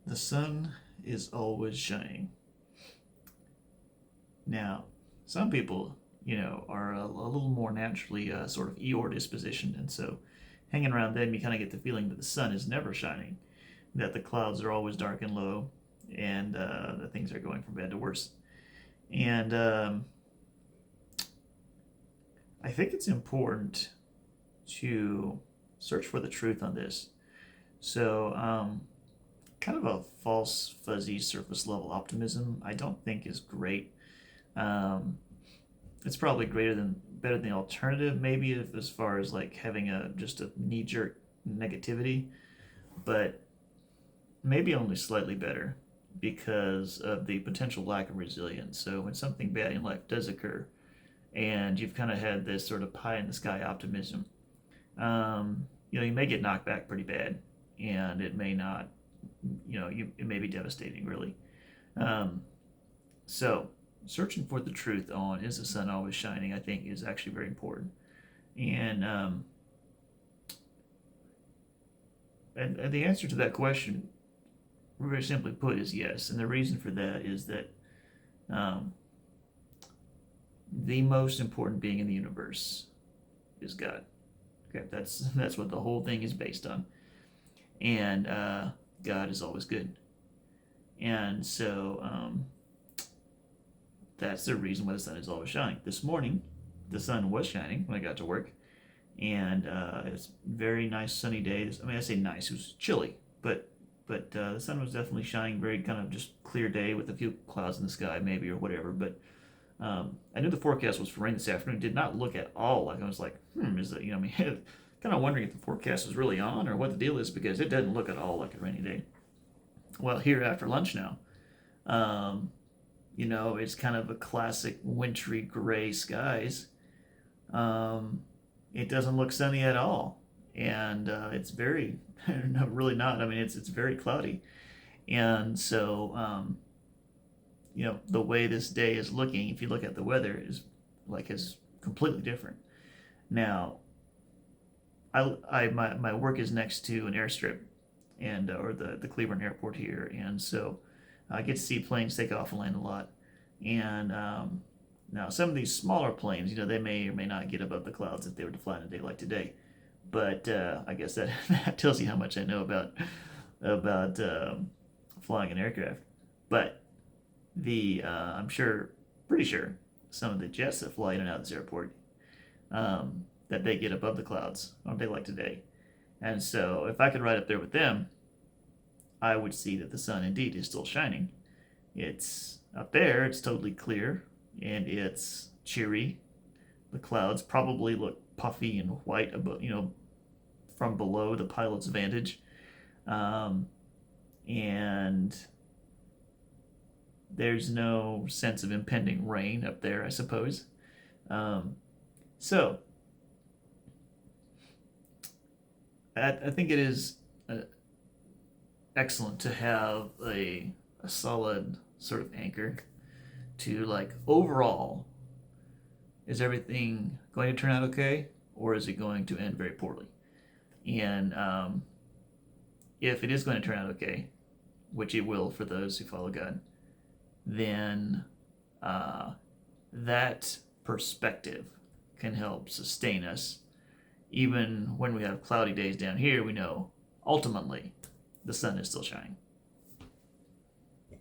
The sun is always shining. Now, some people, are a little more naturally sort of Eeyore dispositioned, and so hanging around them, you kind of get the feeling that the sun is never shining, that the clouds are always dark and low, and that things are going from bad to worse. And I think it's important to search for the truth on this. So, kind of a false, fuzzy, surface level optimism, I don't think is great. Um, it's probably better than the alternative, maybe if, as far as like having a just a knee jerk negativity, but maybe only slightly better because of the potential lack of resilience. So when something bad in life does occur, and you've kind of had this sort of pie in the sky optimism, you may get knocked back pretty bad, and it may not, it may be devastating, really. Um, so searching for the truth on is the sun always shining, I think, is actually very important. And and the answer to that question, very simply put, is yes. And the reason for that is that um, the most important being in the universe is God. Okay, that's what the whole thing is based on. And God is always good. And so that's the reason why the sun is always shining. This morning, the sun was shining when I got to work, and it's a very nice sunny day. I mean, I say nice; it was chilly, but the sun was definitely shining. Very kind of just clear day with a few clouds in the sky, maybe or whatever. But I knew the forecast was for rain this afternoon. It did not look at all like I was like, is it? I mean, kind of wondering if the forecast is really on or what the deal is because it doesn't look at all like a rainy day. Well, here after lunch now, um, it's kind of a classic wintry gray skies. Um, it doesn't look sunny at all, and it's very no, really not. I mean, it's very cloudy, and so the way this day is looking, if you look at the weather, is completely different. Now, my work is next to an airstrip, and or the Cleveland Airport here, and so I get to see planes take off and land a lot. And now some of these smaller planes, they may or may not get above the clouds if they were to fly in a day like today. But I guess that, that tells you how much I know about flying an aircraft. But I'm pretty sure, some of the jets that fly in and out of this airport, that they get above the clouds on a day like today. And so if I could ride up there with them, I would see that the sun indeed is still shining. It's up there, it's totally clear, and it's cheery. The clouds probably look puffy and white above, from below the pilot's vantage. Um, and there's no sense of impending rain up there, I suppose. Um, so I think it is excellent to have a solid sort of anchor to like overall, is everything going to turn out okay, or is it going to end very poorly? And if it is going to turn out okay, which it will for those who follow God, then uh, that perspective can help sustain us. Even when we have cloudy days down here, we know ultimately the sun is still shining.